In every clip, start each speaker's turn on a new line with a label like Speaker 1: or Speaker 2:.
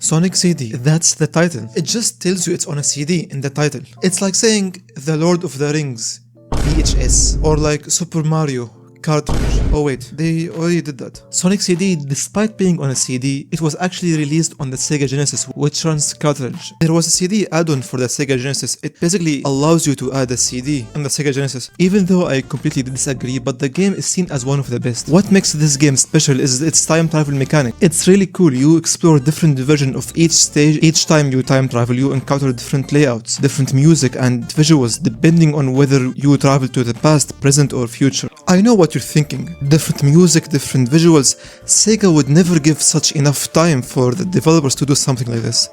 Speaker 1: Sonic CD, that's the title. It just tells you it's on a CD in the title. It's like saying The Lord of the Rings VHS, or like Super Mario cartridge. Oh wait, they already did that. Sonic CD, despite being on a CD, it was actually released on the Sega Genesis, which runs cartridge. There was a CD add-on for the Sega Genesis. It basically allows you to add a CD on the Sega Genesis. Even though I completely disagree, but the game is seen as one of the best. What makes this game special is its time travel mechanic. It's really cool. You explore different versions of each stage. Each time you time travel, you encounter different layouts, different music and visuals, depending on whether you travel to the past, present or future. I know what you're thinking. Different music, different visuals. Sega would never give such enough time for the developers to do something like this.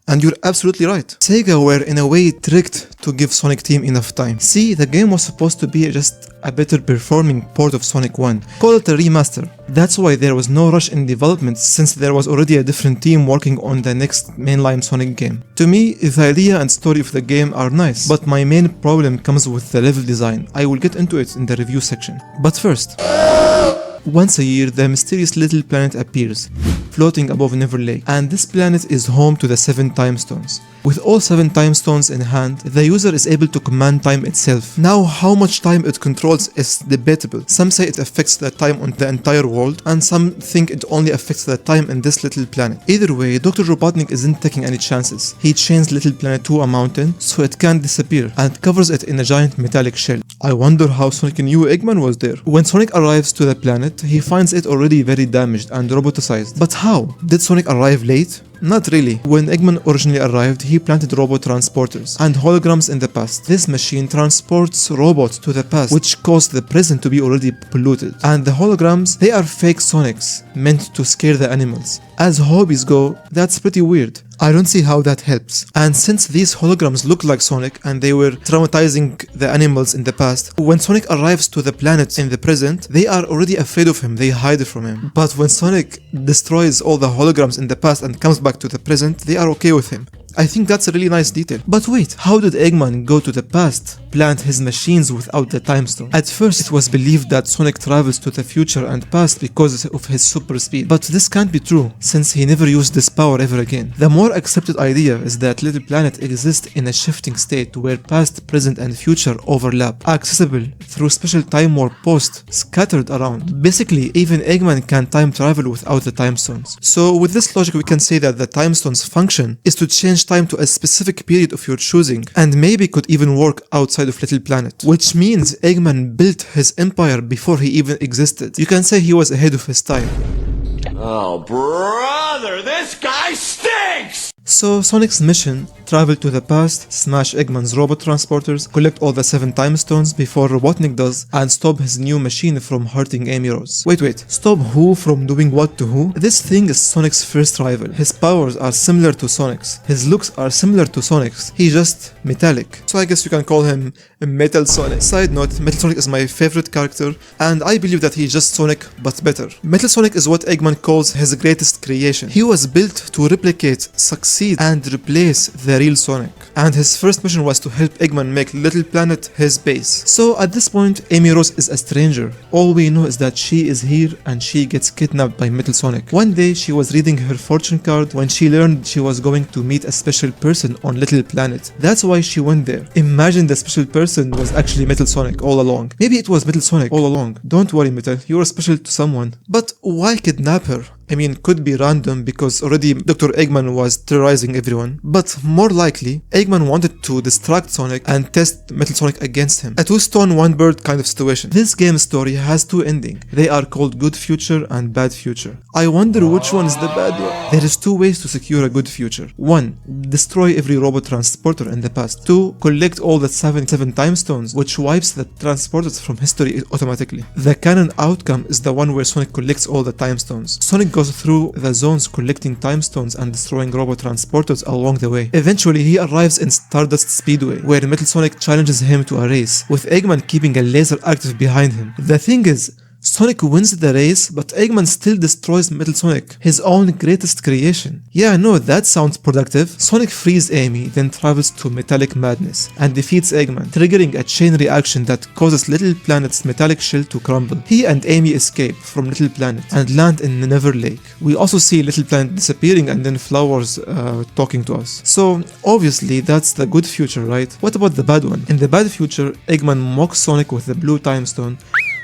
Speaker 1: And you're absolutely right. Sega were in a way tricked to give Sonic Team enough time. See, the game was supposed to be just a better performing port of Sonic 1. Call it a remaster. That's why there was no rush in development, since there was already a different team working on the next mainline Sonic game. To me, the idea and story of the game are nice, but my main problem comes with the level design. I will get into it in the review section. But first, once a year, the mysterious little planet appears, floating above Never Lake, and this planet is home to the 7 time stones. With all 7 time stones in hand, the user is able to command time itself. Now, how much time it controls is debatable. Some say it affects the time on the entire world, and some think it only affects the time in this little planet. Either way, Dr. Robotnik isn't taking any chances. He chains Little Planet to a mountain so it can't disappear, and covers it in a giant metallic shell. I wonder how Sonic knew Eggman was there. When Sonic arrives to the planet, he finds it already very damaged and roboticized. But how? Did Sonic arrive late? Not really. When Eggman originally arrived, he planted robot transporters and holograms in the past. This machine transports robots to the past, which caused the present to be already polluted. And the holograms, they are fake Sonics, meant to scare the animals. As hobbies go, that's pretty weird. I don't see how that helps. And since these holograms look like Sonic and they were traumatizing the animals in the past, when Sonic arrives to the planet in the present, they are already afraid of him, they hide from him. But when Sonic destroys all the holograms in the past and comes back to the present, they are okay with him. I think that's a really nice detail. But wait, how did Eggman go to the past, plant his machines without the time stone? At first it was believed that Sonic travels to the future and past because of his super speed. But this can't be true, since he never used this power ever again. The more accepted idea is that Little Planet exists in a shifting state where past, present and future overlap, accessible through special time warp posts scattered around. Basically, even Eggman can time travel without the time stones. So with this logic we can say that the time stones function is to change time to a specific period of your choosing, and maybe could even work outside of Little Planet, which means Eggman built his empire before he even existed. You can say he was ahead of his time.
Speaker 2: Oh brother, this guy stinks!
Speaker 1: So Sonic's mission: travel to the past, smash Eggman's robot transporters, collect all the 7 time stones before Robotnik does, and stop his new machine from hurting Amy Rose. Wait, stop who from doing what to who? This thing is Sonic's first rival. His powers are similar to Sonic's. His looks are similar to Sonic's. He's just metallic. So I guess you can call him Metal Sonic. Side note, Metal Sonic is my favorite character, and I believe that he's just Sonic, but better. Metal Sonic is what Eggman calls his greatest creation. He was built to replicate, succeed, and replace the real Sonic. And his first mission was to help Eggman make Little Planet his base. So at this point, Amy Rose is a stranger. All we know is that she is here and she gets kidnapped by Metal Sonic. One day she was reading her fortune card when she learned she was going to meet a special person on Little Planet. That's why she went there. Imagine the special person was actually Metal Sonic all along. Maybe it was Metal Sonic all along. Don't worry, Metal, you are special to someone. But why kidnap her? I mean, could be random because already Dr. Eggman was terrorizing everyone, but more likely, Eggman wanted to distract Sonic and test Metal Sonic against him. A 2 stone 1 bird kind of situation. This game story has 2 endings. They are called Good Future and Bad Future. I wonder which one is the bad one. There is 2 ways to secure a good future. 1. Destroy every robot transporter in the past. 2. Collect all the 7 time stones, which wipes the transporters from history automatically. The canon outcome is the one where Sonic collects all the time stones. Sonic goes through the zones collecting time stones and destroying robot transporters along the way. Eventually, he arrives in Stardust Speedway, where Metal Sonic challenges him to a race, with Eggman keeping a laser active behind him. The thing is, Sonic wins the race, but Eggman still destroys Metal Sonic, his own greatest creation. Yeah, I know that sounds productive. Sonic frees Amy, then travels to Metallic Madness and defeats Eggman, triggering a chain reaction that causes Little Planet's metallic shell to crumble. He and Amy escape from Little Planet and land in Never Lake. We also see Little Planet disappearing and then Flowers talking to us. So obviously that's the good future, right? What about the bad one? In the bad future, Eggman mocks Sonic with the blue time stone.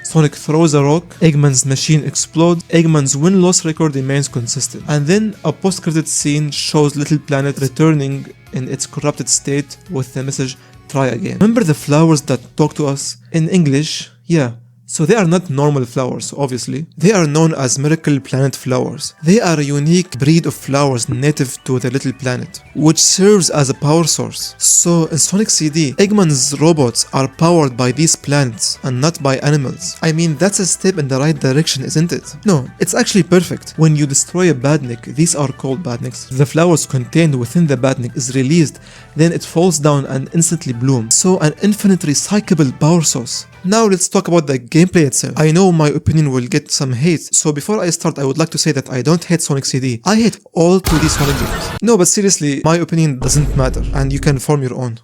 Speaker 1: Sonic throws a rock, Eggman's machine explodes, Eggman's win-loss record remains consistent. And then a post-credit scene shows Little Planet returning in its corrupted state with the message, "Try again." Remember the flowers that talk to us? In English, yeah. So they are not normal flowers, obviously. They are known as Miracle Planet flowers. They are a unique breed of flowers native to the Little Planet, which serves as a power source. So in Sonic CD, Eggman's robots are powered by these planets and not by animals. I mean, that's a step in the right direction, isn't it? No, it's actually perfect. When you destroy a badnik, these are called badniks, the flowers contained within the badnik is released, then it falls down and instantly blooms. So an infinite recyclable power source. Now let's talk about the gameplay itself. I know my opinion will get some hate, so before I start I would like to say that I don't hate Sonic CD. I hate all 2D Sonic games. No, but seriously, my opinion doesn't matter and you can form your own.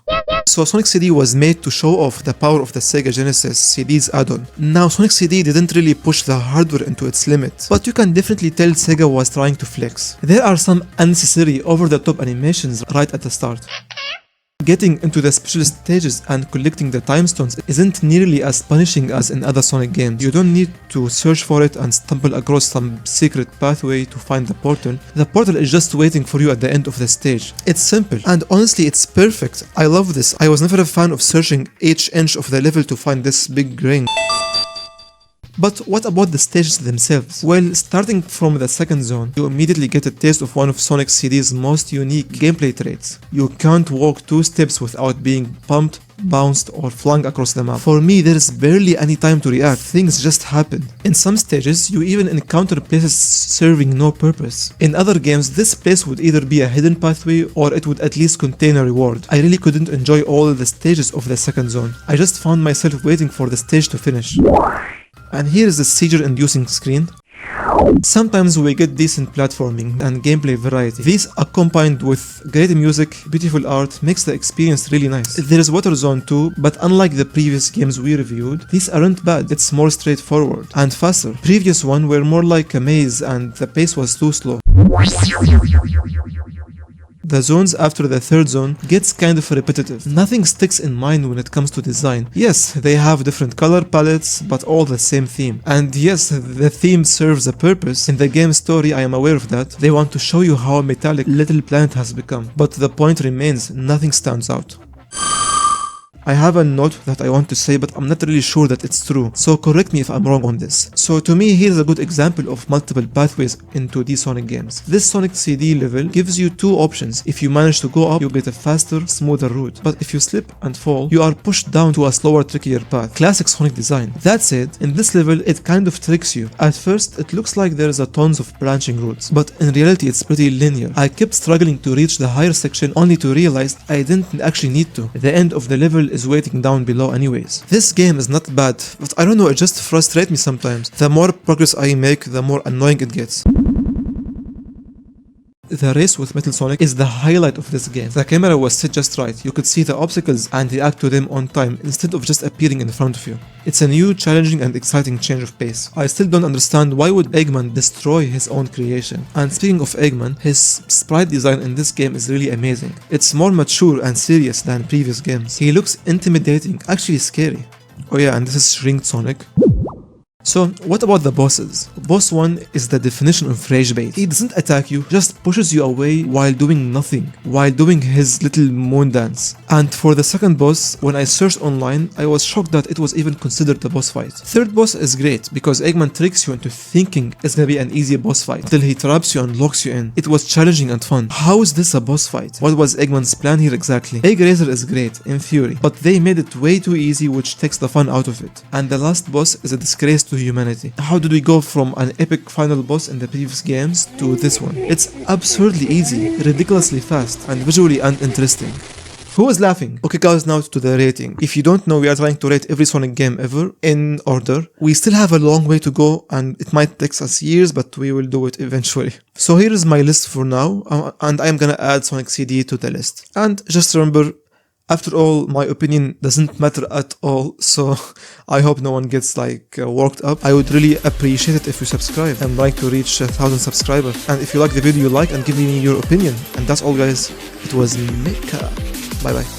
Speaker 1: So Sonic CD was made to show off the power of the Sega Genesis CD's add-on. Now Sonic CD didn't really push the hardware into its limits, but you can definitely tell Sega was trying to flex. There are some unnecessary over-the-top animations right at the start. Getting into the special stages and collecting the time stones isn't nearly as punishing as in other Sonic games. You don't need to search for it and stumble across some secret pathway to find the portal. The portal is just waiting for you at the end of the stage. It's simple, and honestly it's perfect. I love this. I was never a fan of searching each inch of the level to find this big ring. But what about the stages themselves? Well, starting from the second zone, you immediately get a taste of one of Sonic CD's most unique gameplay traits. You can't walk 2 steps without being bumped, bounced, or flung across the map. For me, there's barely any time to react, things just happen. In some stages, you even encounter places serving no purpose. In other games, this place would either be a hidden pathway or it would at least contain a reward. I really couldn't enjoy all the stages of the second zone. I just found myself waiting for the stage to finish. And here is the seizure-inducing screen. Sometimes we get decent platforming and gameplay variety. These, accompanied with great music, beautiful art, makes the experience really nice. There is Water Zone too, but unlike the previous games we reviewed, these aren't bad. It's more straightforward and faster. Previous ones were more like a maze and the pace was too slow. The zones after the third zone gets kind of repetitive. Nothing sticks in mind when it comes to design. Yes, they have different color palettes, but all the same theme. And yes, the theme serves a purpose. In the game story, I am aware of that. They want to show you how metallic Little Planet has become. But the point remains, nothing stands out. I have a note that I want to say, but I'm not really sure that it's true, so correct me if I'm wrong on this. So to me, here's a good example of multiple pathways in 2D Sonic games. This Sonic CD level gives you 2 options. If you manage to go up, you get a faster, smoother route. But if you slip and fall, you are pushed down to a slower, trickier path. Classic Sonic design. That said, in this level, it kind of tricks you. At first, it looks like there's a tons of branching routes, but in reality, it's pretty linear. I kept struggling to reach the higher section only to realize I didn't actually need to. The end of the level is waiting down below anyways. This game is not bad, but I don't know, it just frustrates me sometimes. The more progress I make, the more annoying it gets. The race with Metal Sonic is the highlight of this game. The camera was set just right. You could see the obstacles and react to them on time instead of just appearing in front of you. It's a new, challenging and exciting change of pace. I still don't understand why would Eggman destroy his own creation. And speaking of Eggman, his sprite design in this game is really amazing. It's more mature and serious than previous games. He looks intimidating, actually scary. Oh yeah, and this is Shrinked Sonic. So, what about the bosses? Boss 1 is the definition of rage bait. He doesn't attack you, just pushes you away while doing nothing, while doing his little moon dance. And for the second boss, when I searched online, I was shocked that it was even considered a boss fight. Third boss is great, because Eggman tricks you into thinking it's gonna be an easy boss fight, until he traps you and locks you in. It was challenging and fun. How is this a boss fight? What was Eggman's plan here exactly? Egg Razor is great, in theory, but they made it way too easy, which takes the fun out of it. And the last boss is a disgrace to humanity. How did we go from an epic final boss in the previous games to this one? It's absurdly easy, ridiculously fast, and visually uninteresting. Who is laughing? Okay guys, now to the rating. If you don't know, we are trying to rate every Sonic game ever in order. We still have a long way to go and it might take us years, but we will do it eventually. So here is my list for now, and I'm gonna add Sonic CD to the list. And just remember, after all, my opinion doesn't matter at all, so I hope no one gets worked up. I would really appreciate it if you subscribe. I'm trying to reach 1,000 subscribers. And if you like the video, like and give me your opinion. And that's all guys. It was Mika. Bye bye.